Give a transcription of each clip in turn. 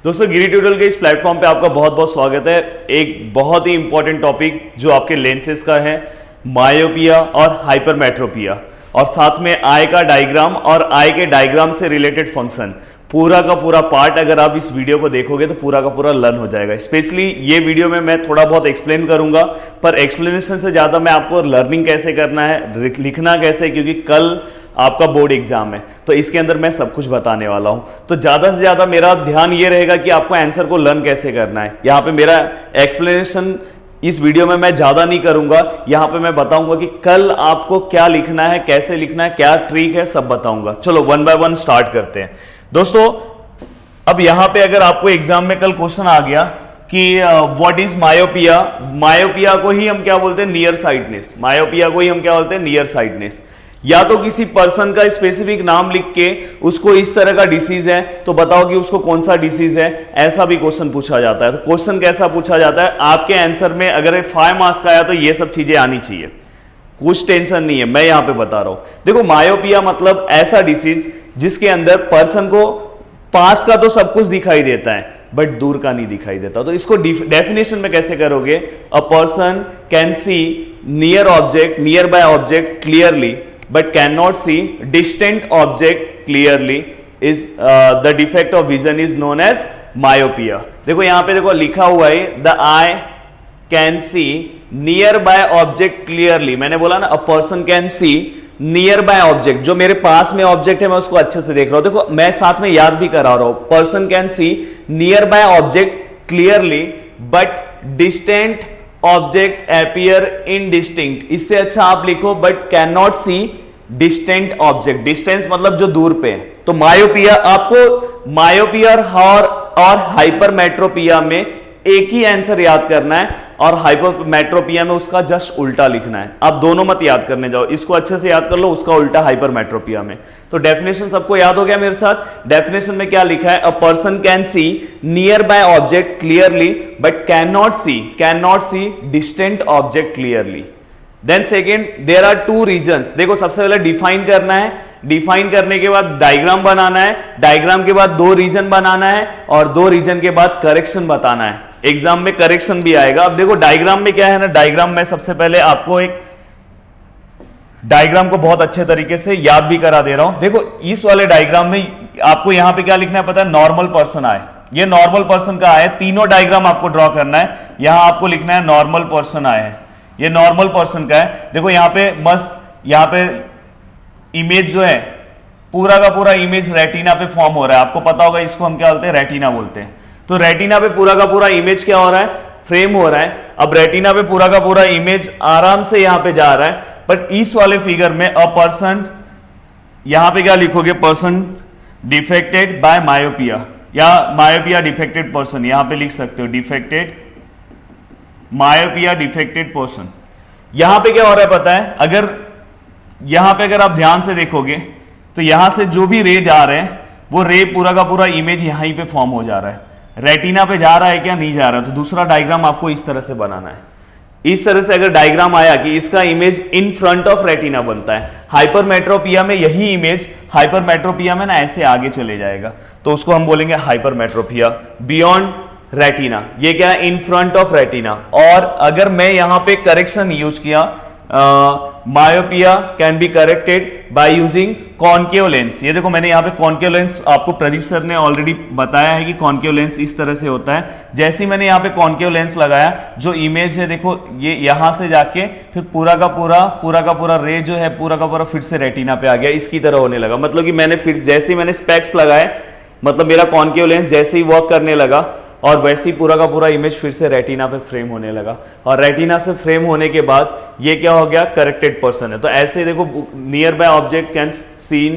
दोस्तों गिरी ट्यूटोरियल के इस प्लेटफॉर्म पे आपका बहुत बहुत स्वागत है। एक बहुत ही इंपॉर्टेंट टॉपिक जो आपके लेंसेज का है, मायोपिया और हाइपरमेट्रोपिया, और साथ में आई का डायग्राम और आई के डायग्राम से रिलेटेड फंक्शन, पूरा का पूरा पार्ट अगर आप इस वीडियो को देखोगे तो पूरा का पूरा लर्न हो जाएगा। स्पेशली ये वीडियो में मैं थोड़ा बहुत एक्सप्लेन करूंगा, पर एक्सप्लेनेशन से ज़्यादा मैं आपको लर्निंग कैसे करना है, लिखना कैसे, क्योंकि कल आपका बोर्ड एग्जाम है तो इसके अंदर मैं सब कुछ बताने वाला हूं। तो ज़्यादा से ज़्यादा मेरा ध्यान ये रहेगा कि आपको आंसर को लर्न कैसे करना है। यहाँ पे मेरा एक्सप्लेनेशन इस वीडियो में मैं ज़्यादा नहीं करूंगा, यहाँ पे मैं बताऊंगा कि कल आपको क्या लिखना है, कैसे लिखना है, क्या ट्रिक है, सब बताऊंगा। चलो वन बाय वन स्टार्ट करते हैं दोस्तों। अब यहां पे अगर आपको एग्जाम में कल क्वेश्चन आ गया कि व्हाट इज मायोपिया, मायोपिया को ही हम क्या बोलते हैं, नियर साइटनेस। मायोपिया को ही हम क्या बोलते हैं, नियर साइटनेस। या तो किसी पर्सन का स्पेसिफिक नाम लिख के उसको इस तरह का डिसीज है तो बताओ कि उसको कौन सा डिसीज है, ऐसा भी क्वेश्चन पूछा जाता है। तो क्वेश्चन कैसा पूछा जाता है, आपके आंसर में अगर 5 मार्क्स का आया तो ये सब चीजें आनी चाहिए, कुछ टेंशन नहीं है, मैं यहां पे बता रहा हूं। देखो मायोपिया मतलब ऐसा डिसीज जिसके अंदर पर्सन को पास का तो सब कुछ दिखाई देता है बट दूर का नहीं दिखाई देता। तो इसको डेफिनेशन में कैसे करोगे, a person can see near object, near by object clearly but can not see distant object clearly is the defect of vision is known as myopia. देखो यहां पे देखो लिखा हुआ है, the eye can see near by object clearly. मैंने बोला ना, a person can see near by object, जो मेरे पास में ऑब्जेक्ट है मैं उसको अच्छे से देख रहा हूं। देखो मैं साथ में याद भी करा रहा हूं, person can see near by object clearly but distant object appear indistinct. इससे अच्छा आप लिखो but can not see distant object. Distance मतलब जो दूर पे है। तो मायोपिया, आपको मायोपिया और हाइपरमेट्रोपिया में एक ही आंसर याद करना है और हाइपरमेट्रोपिया में उसका जस्ट उल्टा लिखना है। आप दोनों मत याद करने जाओ, इसको अच्छे से याद कर लो, उसका उल्टा हाइपरमेट्रोपिया में। तो डेफिनेशन सबको याद हो गया मेरे साथ। डेफिनेशन में क्या लिखा है, a person can see near by object clearly but can not see distant object clearly. Then second, there are 2 reasons. देखो सबसे पहले डिफाइन करना है, डिफाइन करने के बाद डायग्राम बनाना है, डायग्राम के बाद 2 रीजन बनाना है और 2 रीजन के बाद करेक्शन बताना है। एग्जाम में करेक्शन भी आएगा। अब देखो डायग्राम में क्या है ना, डायग्राम में सबसे पहले आपको एक डायग्राम को बहुत अच्छे तरीके से याद भी करा दे रहा हूं। देखो इस वाले डायग्राम में आपको यहां पे क्या लिखना है पता है, नॉर्मल पर्सन आए। ये नॉर्मल पर्सन का आए, तीनों डायग्राम आपको ड्रॉ करना है। यहां आपको लिखना है नॉर्मल पर्सन आए है, ये नॉर्मल पर्सन का है। देखो यहां पे मस्त, यहां पे इमेज जो है पूरा का पूरा इमेज रेटिना पे फॉर्म हो रहा है। आपको पता होगा इसको हम क्या बोलते हैं, रेटिना बोलते हैं। तो रेटिना पे पूरा का पूरा इमेज क्या हो रहा है, फ्रेम हो रहा है। अब रेटिना पे पूरा का पूरा इमेज आराम से यहां पे जा रहा है। बट इस वाले फिगर में अ पर्सन, यहां पे क्या लिखोगे, पर्सन डिफेक्टेड बाय मायोपिया या मायोपिया डिफेक्टेड पर्सन, यहां पे लिख सकते हो डिफेक्टेड मायोपिया डिफेक्टेड पर्सन। यहां पे क्या हो रहा है पता है, अगर यहां पे अगर आप ध्यान से देखोगे तो यहां से जो भी रे जा रहे हैं वो रे पूरा का पूरा इमेज यहीं पे फॉर्म हो जा रहा है। रेटिना पे जा रहा है क्या, नहीं जा रहा है। तो दूसरा डायग्राम आपको इस तरह से बनाना है। इस तरह से अगर डायग्राम आया कि इसका image in front of retina बनता है, हाइपरमेट्रोपिया में यही इमेज हाइपरमेट्रोपिया में ना ऐसे आगे चले जाएगा, तो उसको हम बोलेंगे हाइपरमेट्रोपिया बियॉन्ड रेटिना। ये क्या है, इन फ्रंट ऑफ रेटिना। और अगर मैं यहां पे करेक्शन यूज किया, myopia can be corrected by using concave lens. ये देखो मैंने यहाँ पे कॉनकेव लेंस, आपको प्रदीप सर ने ऑलरेडी बताया है कि कॉनकेव लेंस इस तरह से होता है। जैसे ही मैंने यहाँ पे कॉनकेव लेंस लगाया, जो इमेज है देखो ये यहाँ से जाके फिर पूरा का पूरा रे जो है पूरा का पूरा फिर से रेटिना पे आ गया, इसकी तरह होने लगा। मतलब कि मैंने फिर जैसे ही मैंने स्पेक्स लगाए, मतलब मेरा कॉनकेव लेंस जैसे ही वर्क करने लगा और वैसे ही पूरा का पूरा इमेज फिर से रेटिना पे फ्रेम होने लगा। और रेटिना से फ्रेम होने के बाद ये क्या हो गया, करेक्टेड पर्सन है। तो ऐसे देखो near by object can seen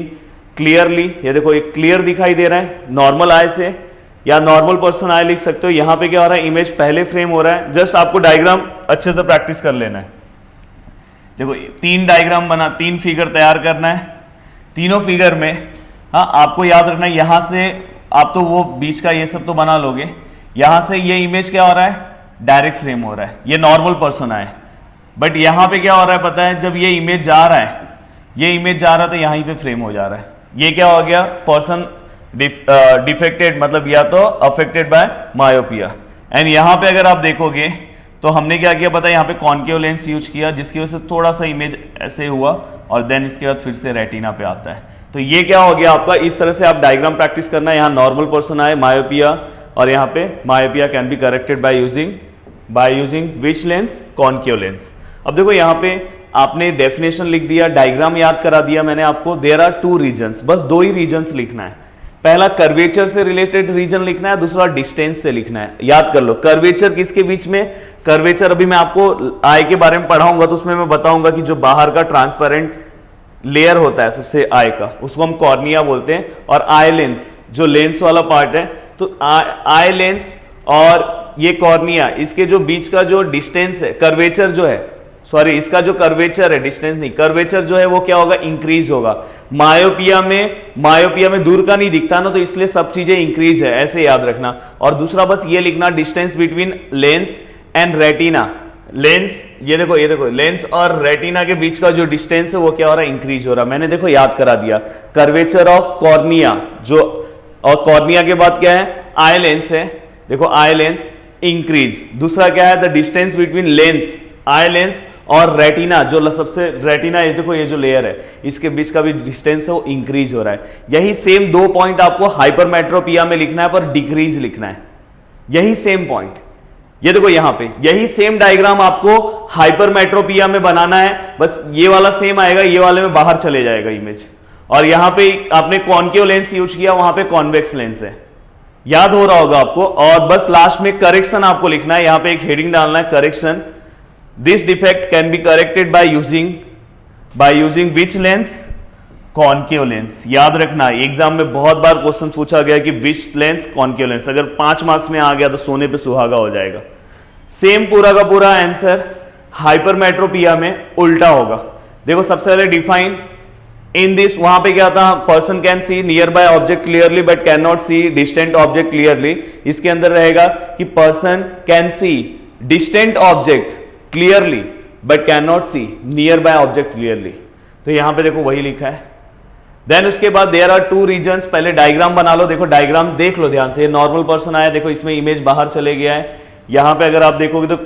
clearly, ये देखो एक क्लियर दिखाई दे रहा है नॉर्मल आई से, या नॉर्मल पर्सन आई लिख सकते हो। यहां पे क्या हो रहा है, इमेज पहले फ्रेम हो रहा है। जस्ट आपको डायग्राम अच्छे से प्रैक्टिस कर लेना है। देखो 3 डायग्राम बना, 3 फिगर तैयार करना है। तीनों फिगर में हाँ आपको याद रखना है, यहां से आप तो वो बीच का ये सब तो बना लोगे, यहां से ये इमेज क्या हो रहा है, डायरेक्ट फ्रेम हो रहा है, ये नॉर्मल पर्सन आए। बट यहां पे क्या हो रहा है पता है, जब ये इमेज जा रहा है, ये इमेज जा रहा है तो यहीं पे फ्रेम हो जा रहा है। ये क्या हो गया, पर्सन डिफेक्टेड मतलब या तो अफेक्टेड बाय मायोपिया। एंड यहां पे अगर आप देखोगे तो हमने क्या किया पता है, यहाँ पे कॉन्केव लेंस यूज किया जिसकी वजह से थोड़ा सा इमेज ऐसे हुआ और देन इसके बाद फिर से रेटिना पे आता है। तो ये क्या हो गया आपका, इस तरह से आप डायग्राम प्रैक्टिस करना है। यहाँ नॉर्मल पर्सन आए मायोपिया और यहाँ पे myopia can be corrected by using which lens, concave lens. अब देखो यहाँ पे आपने डेफिनेशन लिख दिया, डायग्राम याद करा दिया मैंने आपको। देयर आर टू रीजन्स, बस दो ही रीजन्स लिखना है। पहला कर्वेचर से रिलेटेड रीजन लिखना है, दूसरा डिस्टेंस से लिखना है। याद कर लो कर्वेचर किसके बीच में, कर्वेचर अभी मैं आपको आई के बारे में पढ़ाऊंगा तो उसमें मैं बताऊंगा कि जो बाहर का ट्रांसपेरेंट लेयर होता है सबसे आई का, उसको हम कॉर्निया बोलते हैं। और आई लेंस जो लेंस वाला पार्ट है, तो आई लेंस और ये कॉर्निया, इसके जो बीच का जो डिस्टेंस है, कर्वेचर जो है, सॉरी इसका जो कर्वेचर है, डिस्टेंस नहीं, कर्वेचर जो है वो क्या होगा, इंक्रीज होगा। मायोपिया में दूर का नहीं दिखता ना, तो इसलिए सब चीजें इंक्रीज है, ऐसे याद रखना। और दूसरा बस ये लिखना, distance between lens and retina. Lens ये देखो लेंस और रेटिना के बीच का जो डिस्टेंस है वो क्या हो रहा है, इंक्रीज हो रहा है। मैंने देखो याद करा दिया, कर्वेचर ऑफ कॉर्निया जो, और कॉर्निया के बाद क्या है, आई लेंस है। देखो आई लेंस इंक्रीज, दूसरा क्या है, the distance between lens, eye lens और रेटिना, जो सबसे रेटिना ये देखो, ये जो लेयर है इसके बीच का भी डिस्टेंस है वो इंक्रीज हो रहा है। यही सेम दो पॉइंट आपको हाइपरमेट्रोपिया में लिखना है, पर डिक्रीज लिखना है। यही सेम पॉइंट, ये देखो यहां पे यही सेम डायग्राम आपको हाइपरमेट्रोपिया में बनाना है, बस ये वाला सेम आएगा, ये वाले में बाहर चले जाएगा इमेज। और यहां पे आपने कॉन्केव लेंस यूज किया, वहां पे कॉन्वेक्स लेंस है, याद हो रहा होगा आपको। और बस लास्ट में करेक्शन आपको लिखना है, यहां पे एक हेडिंग डालना है, correction. This defect can be corrected by using which lens, concave lens. याद रखना, एग्जाम में बहुत बार क्वेश्चन पूछा गया कि विच लेंस, कॉन्केव लेंस। अगर 5 मार्क्स में आ गया तो सोने पे सुहागा हो जाएगा। सेम पूरा का पूरा आंसर हाइपरमेट्रोपिया में उल्टा होगा। देखो सबसे पहले डिफाइन इन दिस, वहां पे क्या था, person can see near by object clearly but can not see distant object clearly. इसके अंदर रहेगा कि person can see distant object clearly but can not see near by object clearly. तो यहां पे देखो वही लिखा है। देन उसके बाद देयर आर टू रीजन्स, पहले डायग्राम बना लो। देखो डायग्राम देख लो ध्यान से, नॉर्मल पर्सन आया, देखो इसमें इमेज बाहर चले गया है। यहां पे अगर आप देखोगे तो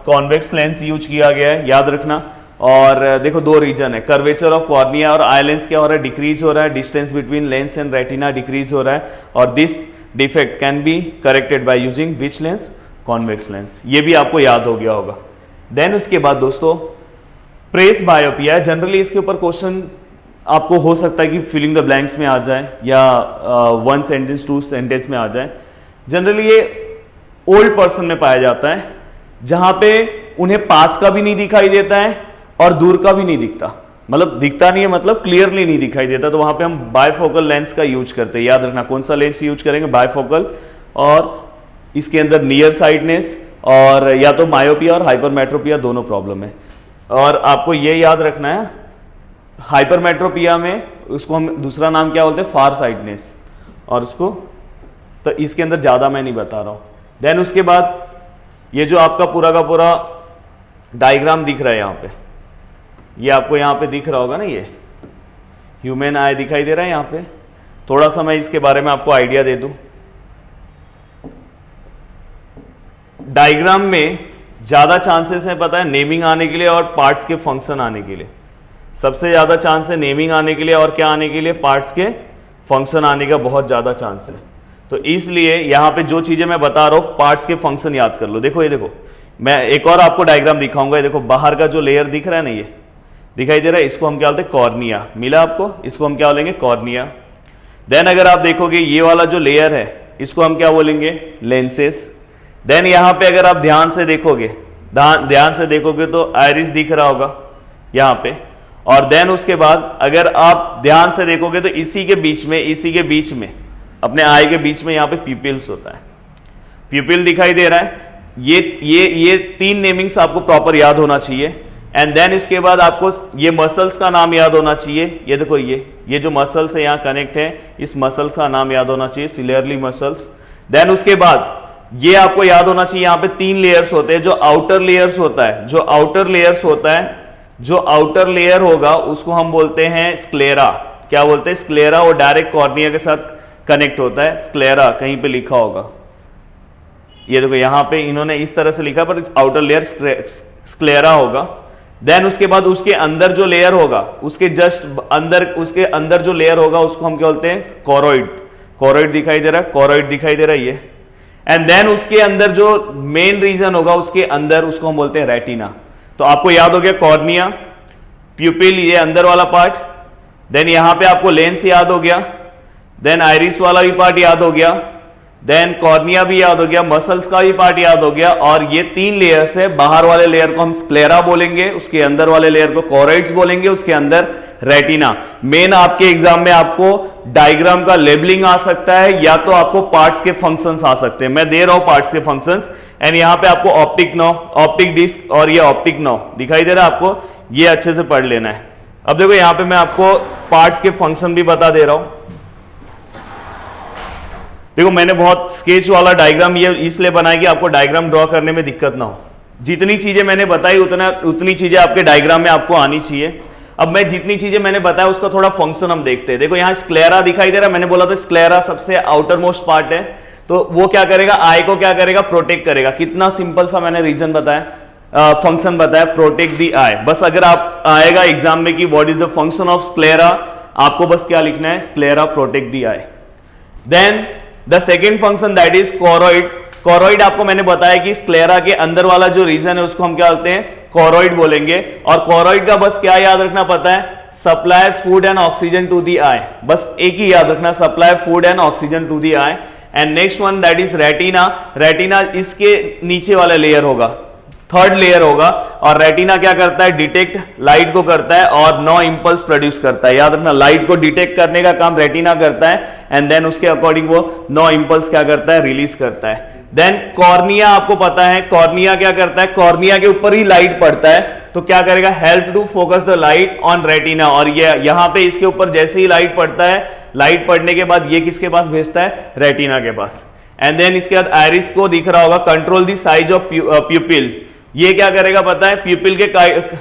कॉन्वेक्स लेंस यूज किया गया है, याद रखना। और देखो दो रीजन है, कर्वेचर ऑफ कॉर्निया और आई लेंस क्या हो रहा है, डिक्रीज हो रहा है। Distance between lens and retina decrease हो रहा है। और this defect can be corrected by using which lens, convex lens. ये भी आपको याद हो गया होगा। देन उसके बाद दोस्तों प्रेस बायोपिया, जनरली इसके ऊपर क्वेश्चन आपको हो सकता है कि फिलिंग द ब्लैंक्स में आ जाए या 1 सेंटेंस 2 सेंटेंस में आ जाए। जनरली ये ओल्ड पर्सन में पाया जाता है, जहां पे उन्हें पास का भी नहीं दिखाई देता है और दूर का भी नहीं दिखता, मतलब दिखता नहीं है, मतलब क्लियरली नहीं दिखाई देता। तो वहां पे हम बायफोकल लेंस का यूज करते हैं। याद रखना कौन सा लेंस यूज करेंगे, बायफोकल। और इसके अंदर नियर साइडनेस और या तो मायोपिया और हाइपरमेट्रोपिया दोनों प्रॉब्लम है। और आपको ये याद रखना है, हाइपरमेट्रोपिया में उसको हम दूसरा नाम क्या बोलते हैं, फार साइडनेस। और उसको तो इसके अंदर ज़्यादा मैं नहीं बता रहा हूँ। देन उसके बाद ये जो आपका पूरा का पूरा डायग्राम दिख रहा है यहाँ पे, ये आपको यहाँ पे दिख रहा होगा ना, ये ह्यूमन आई दिखाई दे रहा है यहाँ पे। थोड़ा सा मैं इसके बारे में आपको आइडिया दे दूं। डायग्राम में ज़्यादा चांसेस हैं पता है नेमिंग आने के लिए और पार्ट्स के फंक्शन आने के लिए। सबसे ज़्यादा चांस है नेमिंग आने के लिए और क्या आने के लिए, पार्ट्स के फंक्शन आने का बहुत ज़्यादा चांस है। तो इसलिए यहाँ पे जो चीज़ें मैं बता रहा हूँ, पार्ट्स के फंक्शन याद कर लो। देखो ये देखो, मैं एक और आपको डायग्राम दिखाऊंगा। ये देखो बाहर का जो लेयर दिख रहा है ना, ये दिखाई दे रहा है, इसको हम क्या बोलते हैं, कॉर्निया। मिला आपको, इसको हम क्या बोलेंगे, कॉर्निया। देन अगर आप देखोगे ये वाला जो लेयर है, इसको हम क्या बोलेंगे, लेंसेस। देन यहाँ पे अगर आप ध्यान से देखोगे तो आइरिस दिख रहा होगा यहाँ पे। और देन उसके बाद अगर आप ध्यान से देखोगे तो इसी के बीच में अपने आई के बीच में यहाँ पे प्यूपिल्स होता है, प्यूपिल दिखाई दे रहा है। ये 3 नेमिंग्स आपको प्रॉपर याद होना चाहिए। एंड देन इसके बाद आपको ये मसल्स का नाम याद होना चाहिए। ये देखो ये जो मसल्स है यहाँ कनेक्ट है, इस मसल्स का नाम याद होना चाहिए, सिलियरली मसल्स। देन उसके बाद ये आपको याद होना चाहिए, यहाँ पे 3 लेयर्स होते हैं। जो आउटर लेयर्स होता है, जो आउटर लेयर होगा उसको हम बोलते हैं स्क्लेरा। क्या बोलते हैं, स्क्लेरा। वो डायरेक्ट कॉर्निया के साथ कनेक्ट होता है, स्क्लेरा कहीं पे लिखा होगा, ये देखो यहाँ पे इन्होंने इस तरह से लिखा, पर आउटर लेयर स्क्लेरा होगा। देन उसके बाद उसके अंदर जो लेयर होगा, उसके जस्ट अंदर, उसके अंदर जो लेयर होगा उसको हम क्या बोलते हैं, कोरोइड। कोरोइड दिखाई दे रहा है, कोरोइड दिखाई दे रहा है ये। एंड देन उसके अंदर जो मेन रीजन होगा उसके अंदर, उसको हम बोलते हैं रेटिना। तो आपको याद हो गया कॉर्निया, प्यूपिल ये अंदर वाला पार्ट, देन यहां पे आपको लेंस याद हो गया, देन आइरिस वाला भी पार्ट याद हो गया, देन कॉर्निया भी याद हो गया, मसल्स का भी पार्ट याद हो गया, और ये 3 लेयर्स है। बाहर वाले लेयर को हम स्क्लेरा बोलेंगे, उसके अंदर वाले लेयर को कोरोइड्स बोलेंगे, उसके अंदर रेटिना। मेन आपके एग्जाम में आपको डायग्राम का लेबलिंग आ सकता है, या तो आपको पार्ट्स के फंक्शंस आ सकते हैं। मैं दे रहा हूं पार्ट्स के फंक्शंस, एंड यहां पे आपको ऑप्टिक नर्व, ऑप्टिक डिस्क और ये ऑप्टिक नर्व दिखाई दे रहा है आपको, ये अच्छे से पढ़ लेना है। अब देखो यहां पे मैं आपको पार्ट्स के फंक्शन भी बता दे रहा हूं। देखो मैंने बहुत स्केच वाला डायग्राम ये इसलिए बनाया कि आपको डायग्राम ड्रॉ करने में दिक्कत ना हो। जितनी चीजें मैंने बताई उतनी चीजें आपके डायग्राम में आपको आनी चाहिए। अब मैं जितनी चीजें मैंने बताया उसका थोड़ा फंक्शन हम देखते हैं। देखो यहाँ स्क्लेरा दिखाई दे रहा है, मैंने बोला था स्क्लेरा सबसे आउटर मोस्ट पार्ट है, तो वो क्या करेगा, आई को क्या करेगा, प्रोटेक्ट करेगा। कितना सिंपल सा मैंने रीजन बताया, फंक्शन बताया, प्रोटेक्ट दी आई। बस अगर आप आएगा एग्जाम में कि what is the function of sclera, आपको बस क्या लिखना है, sclera protect the eye. Then the second function that is choroid. Choroid आपको मैंने बताया कि स्क्लेरा के अंदर वाला जो रीजन है उसको हम क्या बोलते हैं, कोरोइड बोलेंगे। और कोरोइड का बस क्या याद रखना पता है, supply food and oxygen to the eye. बस एक ही याद रखना, supply food and oxygen to the eye. And next one that is retina. Retina इसके नीचे वाला लेयर होगा, थर्ड लेयर होगा। और रेटिना क्या करता है, डिटेक्ट लाइट को करता है और नो इंपल्स प्रोड्यूस करता है। याद रखना, लाइट को डिटेक्ट करने का काम रेटिना करता है, एंड देन उसके अकॉर्डिंग वो नो इंपल्स क्या करता है, रिलीज करता है। देन कॉर्निया आपको पता है, कॉर्निया क्या करता है, कॉर्निया के ऊपर ही लाइट पड़ता है, तो क्या करेगा, help to focus the light on retina. और ये यहां पे इसके ऊपर जैसे ही लाइट पड़ता है, लाइट पड़ने के बाद ये किसके पास भेजता है, रेटिना के पास। एंड देन इसके बाद आइरिस को दिख रहा होगा, कंट्रोल द साइज ऑफ प्यूपिल। ये क्या करेगा पता है, प्यूपिल के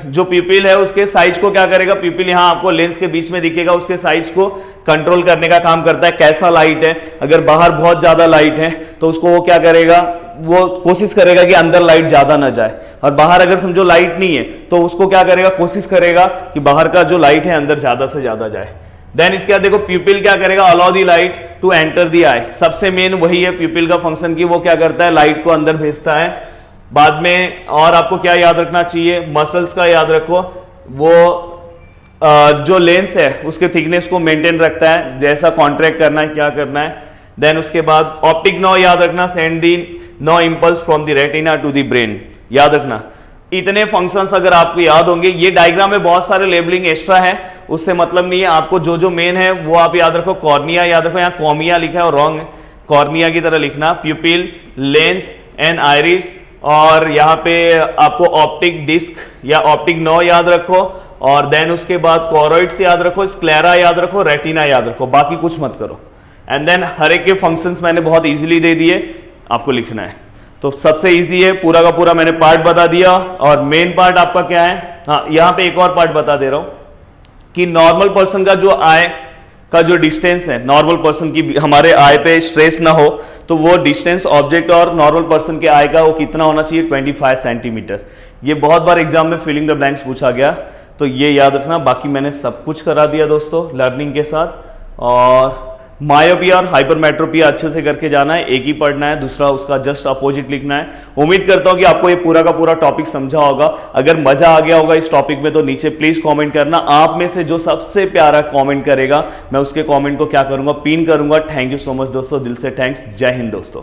जो प्यूपिल है उसके साइज को क्या करेगा, प्यूपिल यहां आपको लेंस के बीच में दिखेगा, उसके साइज को कंट्रोल करने का काम करता है। कैसा लाइट है, अगर बाहर बहुत ज्यादा लाइट है तो उसको वो क्या करेगा, वो कोशिश करेगा कि अंदर लाइट ज्यादा ना जाए, और बाहर अगर समझो लाइट नहीं है तो उसको क्या करेगा, कोशिश करेगा कि बाहर का जो लाइट है अंदर ज्यादा से ज्यादा जाए। देन इसके बाद देखो प्यूपिल क्या करेगा, allow the light to enter the eye. सबसे मेन वही है प्यूपिल का फंक्शन की वो क्या करता है, लाइट को अंदर भेजता है। बाद में और आपको क्या याद रखना चाहिए, मसल्स का याद रखो, वो जो लेंस है उसके थिकनेस को मेंटेन रखता है, जैसा कॉन्ट्रैक्ट करना है क्या करना है। देन उसके बाद ऑप्टिक नर्व याद रखना, send the nerve impulse from the retina to the brain, याद रखना। इतने फंक्शंस अगर आपको याद होंगे, ये डायग्राम में बहुत सारे लेबलिंग एक्स्ट्रा है, उससे मतलब नहीं है, आपको जो जो मेन है वो आप याद रखो। कॉर्निया याद रखो, यहाँ कॉमिया लिखा है और रॉन्ग है, कॉर्निया की तरह लिखना। प्यूपिल, लेंस एंड आइरिस, और यहाँ पे आपको ऑप्टिक डिस्क या ऑप्टिक नर्व याद रखो, और देन उसके बाद कोरोइड्स याद रखो, स्क्लेरा याद रखो, रेटिना याद रखो, बाकी कुछ मत करो। एंड देन हर एक के फंक्शंस मैंने बहुत इजीली दे दिए, आपको लिखना है। तो सबसे इजी है, पूरा का पूरा मैंने पार्ट बता दिया। और मेन पार्ट आपका क्या है, हाँ यहाँ पे एक और पार्ट बता दे रहा हूं कि नॉर्मल पर्सन का जो आई का जो डिस्टेंस है, नॉर्मल पर्सन की हमारे आई पे स्ट्रेस ना हो तो वो डिस्टेंस ऑब्जेक्ट और नॉर्मल पर्सन के आई का वो कितना होना चाहिए, 25 सेंटीमीटर। ये बहुत बार एग्जाम में फिलिंग द ब्लैंक्स पूछा गया, तो ये याद रखना। बाकी मैंने सब कुछ करा दिया दोस्तों लर्निंग के साथ। और मायोपिया और हाइपरमेट्रोपिया अच्छे से करके जाना है, एक ही पढ़ना है, दूसरा उसका जस्ट अपोजिट लिखना है। उम्मीद करता हूं कि आपको ये पूरा का पूरा टॉपिक समझा होगा। अगर मजा आ गया होगा इस टॉपिक में तो नीचे प्लीज कमेंट करना। आप में से जो सबसे प्यारा कमेंट करेगा मैं उसके कमेंट को क्या करूंगा, पिन करूंगा। थैंक यू सो मच दोस्तों, दिल से थैंक्स। जय हिंद दोस्तों।